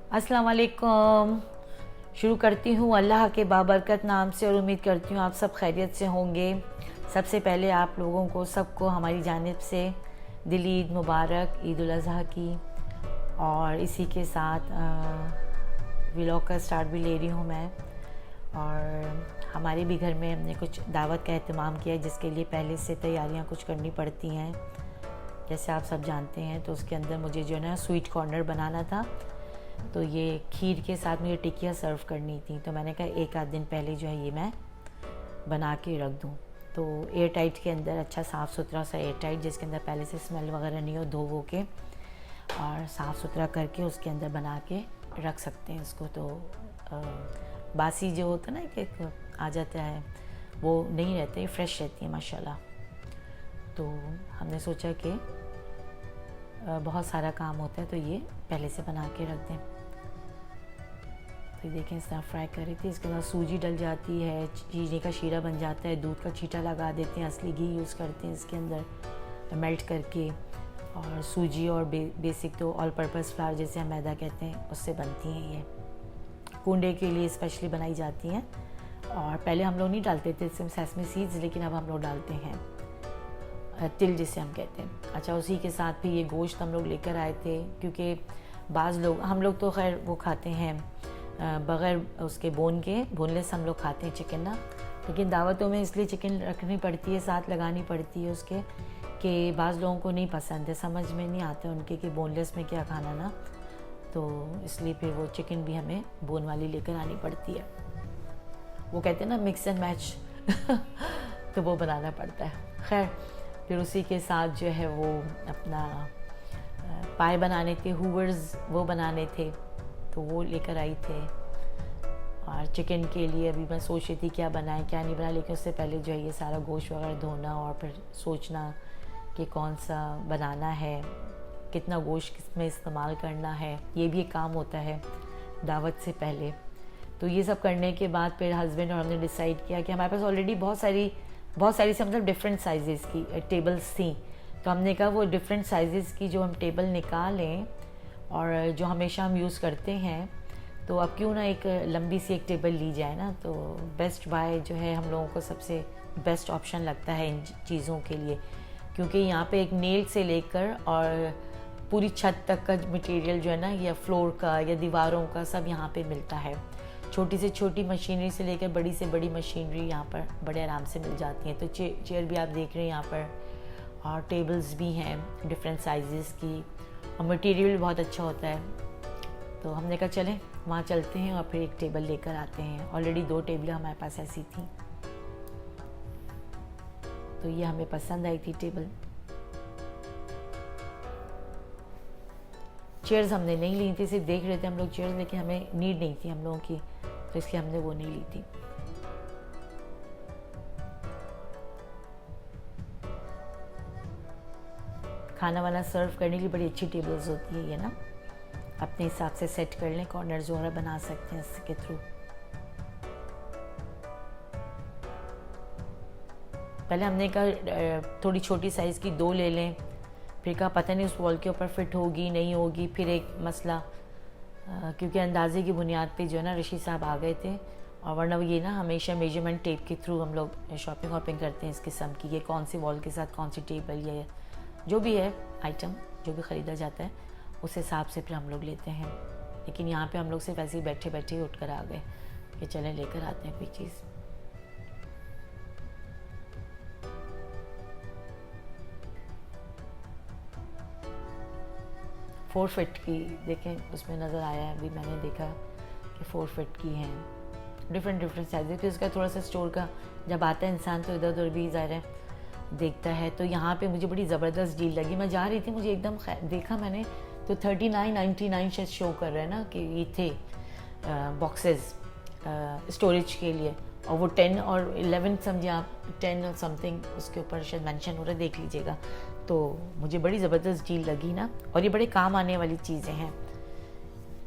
अस्सलाम वालेकुम। शुरू करती हूँ अल्लाह के बाबरकत नाम से और उम्मीद करती हूँ आप सब खैरियत से होंगे। सबसे पहले आप लोगों को सबको हमारी जानिब से दिली ईद मुबारक, ईद उल अज़हा की। और इसी के साथ व्लॉग का स्टार्ट भी ले रही हूँ मैं। और हमारे भी घर में हमने कुछ दावत का एहतमाम किया है, जिसके लिए पहले से तैयारियाँ कुछ करनी पड़ती हैं, जैसे आप सब जानते हैं। तो उसके अंदर मुझे जो है ना स्वीट कॉर्नर बनाना था, तो ये खीर के साथ मुझे टिकिया सर्व करनी थी। तो मैंने कहा एक आध दिन पहले जो है ये मैं बना के रख दूँ। तो एयर टाइट के अंदर, अच्छा साफ़ सुथरा सा एयर टाइट, जिसके अंदर पहले से स्मेल वगैरह नहीं हो, धो वो के और साफ़ सुथरा करके उसके अंदर बना के रख सकते हैं इसको। तो बासी जो होता है ना कि आ जाता है, वो नहीं रहते, फ्रेश रहती है माशाल्लाह। तो हमने सोचा कि बहुत सारा काम होता है, तो ये पहले से बना के रख दें। तो देखें इस तरह फ्राई कर रही थी। इसके बाद सूजी डल जाती है, चीनी का शीरा बन जाता है, दूध का छींटा लगा देते हैं, असली घी यूज़ करते हैं इसके अंदर मेल्ट करके। और सूजी और बेसिक तो ऑल पर्पस फ्लावर जैसे हम मैदा कहते हैं, उससे बनती हैं ये। कूंडे के लिए स्पेशली बनाई जाती हैं। और पहले हम लोग नहीं डालते थे इसमें सेसमी सीड्स, लेकिन अब हम लोग डालते हैं तिल जिसे हम कहते हैं। अच्छा, उसी के साथ भी ये गोश्त हम लोग लेकर आए थे, क्योंकि बाज़ लोग, हम लोग तो खैर वो खाते हैं बग़ैर उसके बोन के, बोनलेस हम लोग खाते हैं चिकन ना। लेकिन दावतों में इसलिए चिकन रखनी पड़ती है, साथ लगानी पड़ती है उसके, कि बाज़ लोगों को नहीं पसंद है, समझ में नहीं आता उनके कि बोनलेस में क्या खाना ना। तो इसलिए फिर वो चिकन भी हमें बोन वाली लेकर आनी पड़ती है। वो कहते हैं ना मिक्स एंड मैच तो वो बनाना पड़ता है। खैर, फिर उसी के साथ जो है वो अपना पाए बनाने थे, हूवर्स वो बनाने थे, तो वो लेकर आई थे। और चिकन के लिए अभी मैं सोच रही थी क्या बनाएं क्या नहीं बनाएं, लेकिन उससे पहले जो है ये सारा गोश्त वगैरह धोना और फिर सोचना कि कौन सा बनाना है, कितना गोश्त किसमें इस्तेमाल करना है, ये भी एक काम होता है दावत से पहले। तो ये सब करने के बाद फिर हस्बैंड और हमने डिसाइड किया कि हमारे पास ऑलरेडी बहुत सारी से मतलब डिफरेंट साइज़ की टेबल्स थी। तो हमने कहा वो डिफरेंट साइज़ की जो हम टेबल निकालें और जो हमेशा हम यूज़ करते हैं, तो अब क्यों ना एक लंबी सी एक टेबल ली जाए ना। तो बेस्ट बाय जो है हम लोगों को सबसे बेस्ट ऑप्शन लगता है इन चीज़ों के लिए, क्योंकि यहाँ पे एक नेल से लेकर और पूरी छत तक का मटेरियल जो है ना, या फ्लोर का या दीवारों का, सब यहाँ पे मिलता है। छोटी से छोटी मशीनरी से लेकर बड़ी से बड़ी मशीनरी यहाँ पर बड़े आराम से मिल जाती हैं। तो चेयर भी आप देख रहे हैं यहाँ पर, और टेबल्स भी हैं डिफरेंट साइज़ की, और मटेरियल भी बहुत अच्छा होता है। तो हमने कहा चलें वहाँ चलते हैं और फिर एक टेबल लेकर आते हैं। ऑलरेडी 2 टेबलें हमारे पास ऐसी थी, तो ये हमें पसंद आई थी टेबल। चेयर्स हमने नहीं ली थी, सिर्फ देख रहे थे हम लोग चेयर्स, लेकिन हमें नीड नहीं थी हम लोगों की, तो इसलिए हमने वो नहीं ली थी। खाना वाना सर्व करने के लिए बड़ी अच्छी टेबल्स होती है ये ना, अपने हिसाब से सेट कर लें, कॉर्नर्स वगैरह बना सकते हैं इसके थ्रू। पहले हमने कहा थोड़ी छोटी साइज़ की 2 ले लें, फिर कहा पता नहीं उस वॉल के ऊपर फिट होगी नहीं होगी, फिर एक मसला, क्योंकि अंदाजे की बुनियाद पे जो है ना रशीद साहब आ गए थे। और वरना ये ना हमेशा मेजरमेंट टेप के थ्रू हम लोग शॉपिंग वॉपिंग करते हैं इस किस्म की, ये कौन सी वॉल के साथ कौन सी टेबल या जो भी है आइटम जो भी ख़रीदा जाता है, उस हिसाब से फिर हम लोग लेते हैं। लेकिन यहाँ पे हम लोग सिर्फ ऐसे ही बैठे बैठे ही उठ कर आ गए कि चलें लेकर आते हैं कोई चीज़। फोर फिट की देखें उसमें नज़र आया है, अभी मैंने देखा कि 4 फिट की हैं, डिफरेंट साइज़। फिर उसका थोड़ा सा स्टोर का जब आता है इंसान तो इधर उधर भी ज़ाहिर है देखता है। तो यहाँ पे मुझे बड़ी ज़बरदस्त डील लगी। मैं जा रही थी, मुझे एकदम देखा मैंने तो 39.99 शायद शो कर रहा है ना कि ये थे बॉक्सेस स्टोरेज के लिए, और वो 10 और 11 समझिए आप, 10 और समथिंग उसके ऊपर शायद मेंशन हो रहा है, देख लीजिएगा। तो मुझे बड़ी ज़बरदस्त डील लगी ना। और ये बड़े काम आने वाली चीज़ें हैं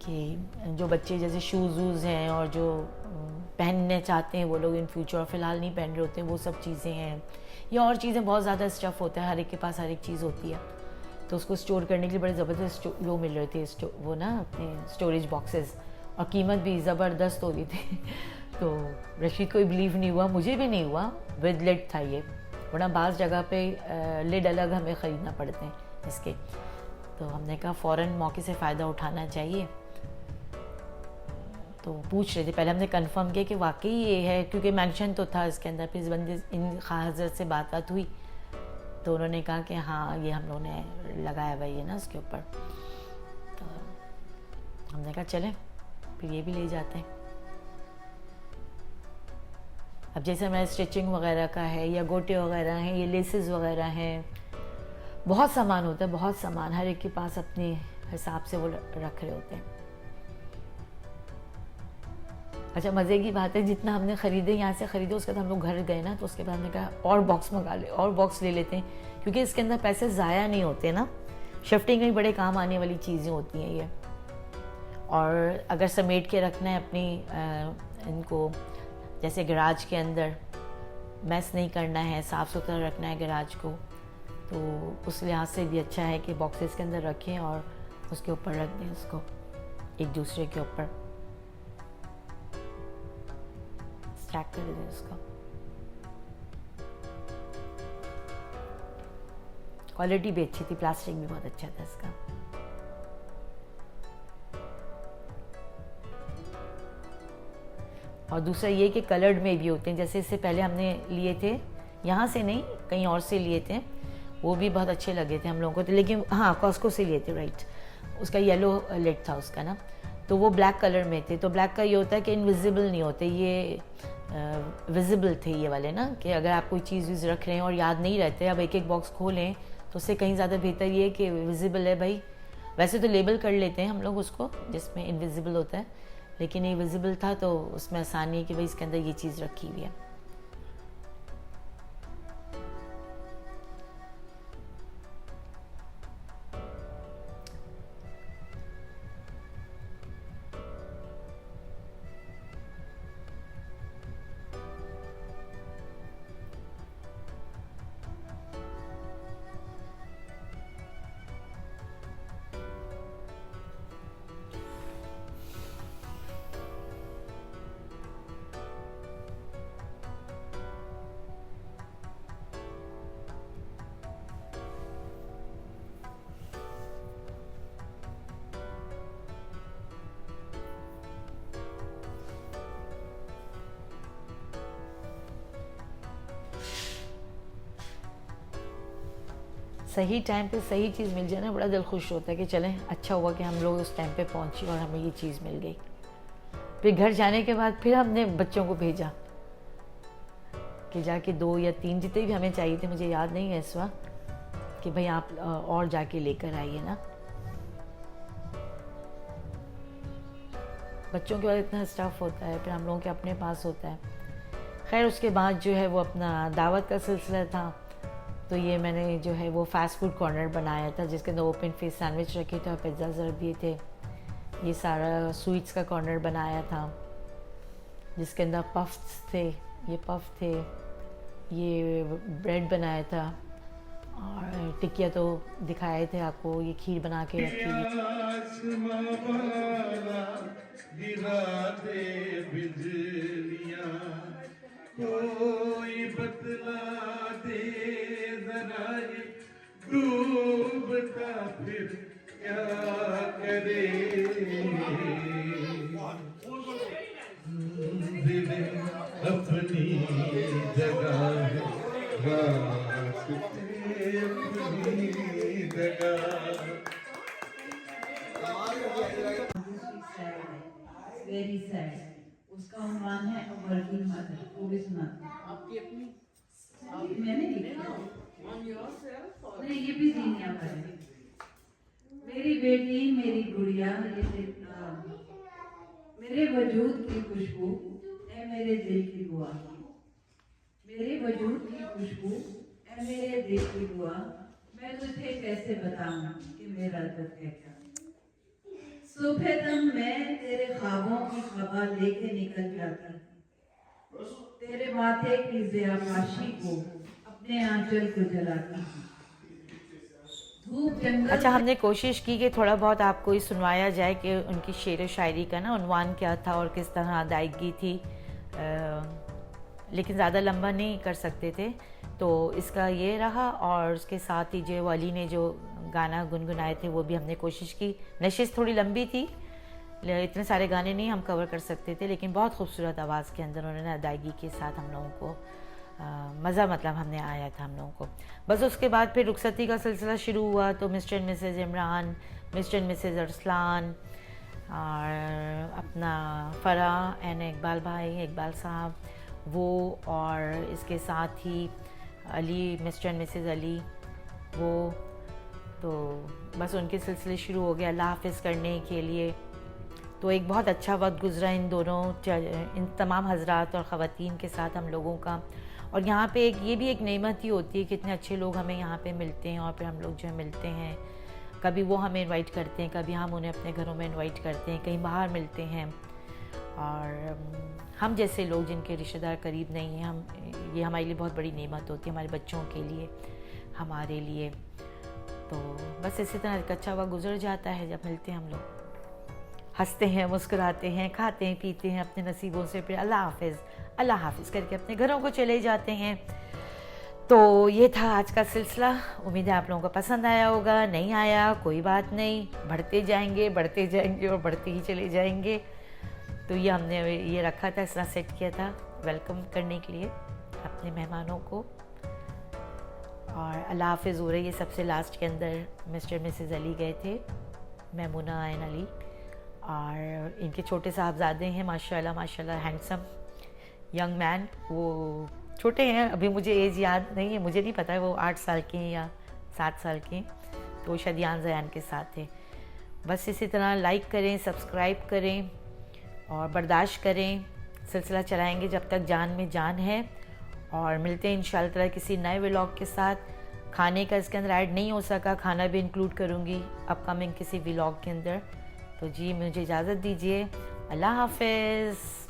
कि जो बच्चे जैसे शूज़ वूज़ हैं और जो पहनने चाहते हैं वो लोग इन फ्यूचर, और फ़िलहाल नहीं पहन रहे होते हैं, वो सब चीज़ें हैं। या और चीज़ें, बहुत ज़्यादा स्टफ़ होता है, हर एक के पास हर एक चीज़ होती है। तो उसको स्टोर करने के लिए बड़े ज़बरदस्त वो मिल रहे थे, वो ना अपने स्टोरेज बॉक्सेस, और कीमत भी ज़बरदस्त हो रही थी। तो रशीद को बिलीव नहीं हुआ, मुझे भी नहीं हुआ, विद लिड था ये, वरना बाज़ जगह पे लिड अलग हमें ख़रीदना पड़ते हैं इसके। तो हमने कहा फ़ौरन मौके से फ़ायदा उठाना चाहिए। तो पूछ रहे थे, पहले हमने कंफर्म किया कि वाकई ये है, क्योंकि मेंशन तो था इसके अंदर। फिर इस बंदे इन खां हज़रत से बात हुई तो उन्होंने कहा कि हाँ ये हम लोगों ने लगाया हुआ ये ना उसके ऊपर। तो हमने कहा चलें फिर ये भी ले जाते हैं। अब जैसे मैं स्टिचिंग वगैरह का है या गोटे वगैरह हैं, ये लेसेस वगैरह हैं, बहुत सामान होता है, बहुत सामान हर एक के पास अपने हिसाब से वो रख रहे होते हैं। अच्छा मज़े की बात है, जितना हमने ख़रीदे यहाँ से ख़रीदे, उसके बाद हम लोग घर गए ना, तो उसके बाद हमने कहा और बॉक्स मंगा ले, और बॉक्स ले लेते हैं, क्योंकि इसके अंदर पैसे ज़ाया नहीं होते ना। शिफ्टिंग में बड़े काम आने वाली चीज़ें होती हैं ये। और अगर समेट के रखना है अपनी इनको, जैसे गैराज के अंदर मैस नहीं करना है, साफ़ सुथरा रखना है गैराज को, तो उस लिहाज से भी अच्छा है कि बॉक्सेस के अंदर रखें और उसके ऊपर रख दें उसको, एक दूसरे के ऊपर स्टैक कर दें उसको। क्वालिटी भी अच्छी थी, प्लास्टिक भी बहुत अच्छा था इसका। और दूसरा ये कि कलर्ड में भी होते हैं, जैसे इससे पहले हमने लिए थे, यहाँ से नहीं कहीं और से लिए थे, वो भी बहुत अच्छे लगे थे हम लोगों को। तो लेकिन हाँ कॉस्को से लिए थे, राइट, उसका येलो लिड था उसका ना, तो वो ब्लैक कलर में थे। तो ब्लैक का ये होता है कि इनविजिबल नहीं होते, ये विजिबल थे ये वाले ना, कि अगर आप कोई चीज़ वीज़ रख रहे हैं और याद नहीं रहते, अब एक एक बॉक्स खोलें, तो उससे कहीं ज़्यादा बेहतर ये है कि विजिबल है भाई। वैसे तो लेबल कर लेते हैं हम लोग उसको जिसमें इनविजिबल होता है, लेकिन ये विजिबल था तो उसमें आसानी है कि भाई इसके अंदर ये चीज़ रखी हुई है। सही टाइम पे सही चीज़ मिल जाए ना, बड़ा दिल खुश होता है कि चलें अच्छा हुआ कि हम लोग उस टाइम पे पहुंचे और हमें ये चीज़ मिल गई। फिर घर जाने के बाद फिर हमने बच्चों को भेजा कि जाके 2 या 3 जितने भी हमें चाहिए थे, मुझे याद नहीं है इस वक्त, कि भाई आप और जाके लेकर आइए ना। बच्चों के बाद इतना स्टफ़ होता है, फिर हम लोगों के अपने पास होता है। खैर उसके बाद जो है वो अपना दावत का सिलसिला था, तो ये मैंने जो है वो फ़ास्ट फूड कॉर्नर बनाया था, जिसके अंदर ओपन फेस सैंडविच रखे थे और पिज़्ज़ा ज़र भी थे। ये सारा स्वीट्स का कॉर्नर बनाया था, जिसके अंदर पफ्स थे, ये पफ थे, ये ब्रेड बनाया था, और टिकिया तो दिखाए थे आपको, ये खीर बना के रखी हुई। कोई बतला दे जरा ये डूबता फिर क्या करे, दिल अपनी जगह रास्ते अपनी जगह। वेरी सैड, उसका उन्वान है वर्किंग मदर, वो भी सुना आपकी अपनी, मैंने लिखा नहीं, ये भी दुनिया पर है। मेरी बेटी मेरी गुड़िया, मेरे वजूद की खुशबू है मेरे दिल की दुआ, मेरे वजूद की खुशबू है मेरे दिल की दुआ, मैं तुझे कैसे बताऊं कि मेरा दर्द है क्या। सुबह दम मैं तेरे ख्वाबों की खबर लेके निकल जाती, तेरे माथे की ज़ियाबाशी को अपने आंचल को जलाती, धूप जंगल अच्छा, हमने कोशिश की कि थोड़ा बहुत आपको ही सुनवाया जाए कि उनकी शेर व शायरी का ना उन्वान क्या था और किस तरह अदायगी थी, लेकिन ज़्यादा लंबा नहीं कर सकते थे, तो इसका ये रहा। और उसके साथ ही जो अली ने जो गाना गुनगुनाए थे वो भी हमने कोशिश की। नशिश थोड़ी लंबी थी, इतने सारे गाने नहीं हम कवर कर सकते थे, लेकिन बहुत खूबसूरत आवाज़ के अंदर उन्होंने अदायगी के साथ हम लोगों को मज़ा मतलब हमने आया था हम लोगों को। बस उसके बाद फिर रुखसती का सिलसिला शुरू हुआ, तो mister and Mrs Imran, mister and Mrs Arsalan और अपना फ़राह एंड इकबाल भाई, इकबाल साहब वो, और इसके साथ ही Ali, Mr and Mrs Ali वो, तो बस उनके सिलसिले शुरू हो गए अल्लाह हाफ़िज़ करने के लिए। तो एक बहुत अच्छा वक्त गुज़रा इन तमाम हज़रात और ख़वातीन के साथ हम लोगों का। और यहाँ पे ये भी एक नेमत ही होती है, कितने अच्छे लोग हमें यहाँ पे मिलते हैं और फिर हम लोग जो है मिलते हैं, कभी वो हमें इनवाइट करते हैं, कभी हम उन्हें अपने घरों में इनवाइट करते हैं, कहीं बाहर मिलते हैं। और हम जैसे लोग जिनके रिश्तेदार करीब नहीं हैं, ये हमारे लिए बहुत बड़ी नेमत होती है, हमारे बच्चों के लिए, हमारे लिए। तो बस इसी तरह एक अच्छा वक्त गुजर जाता है जब मिलते हैं हम लोग, हंसते हैं, मुस्कुराते हैं, खाते हैं, पीते हैं अपने नसीबों से, फिर अल्लाह हाफ़िज़ करके अपने घरों को चले जाते हैं। तो ये था आज का सिलसिला। उम्मीद है आप लोगों को पसंद आया होगा। नहीं आया कोई बात नहीं, बढ़ते जाएंगे और बढ़ते ही चले जाएंगे। तो ये हमने ये रखा था, इस तरह सेट किया था वेलकम करने के लिए अपने मेहमानों को। और अल्लाह हाफ़िज़ हो रही है सबसे लास्ट के अंदर मिस्टर मिसेस अली गए थे, मैमूना एंड अली, और इनके छोटे साहबजादे हैं माशाल्लाह हैंडसम यंग मैन। वो छोटे हैं, अभी मुझे एज याद नहीं है, मुझे नहीं पता है वो 8 साल के हैं या 7 साल के, तो शदियान ज़यान के साथ थे। बस इसी तरह लाइक करें, सब्सक्राइब करें और बर्दाश्त करें, सिलसिला चलाएंगे जब तक जान में जान है। और मिलते हैं इंशाअल्लाह ताला किसी नए व्लॉग के साथ। खाने का इसके अंदर ऐड नहीं हो सका, खाना भी इंक्लूड करूँगी अपकमिंग किसी व्लॉग के अंदर। तो जी मुझे इजाज़त दीजिए, अल्लाह हाफ़िज़।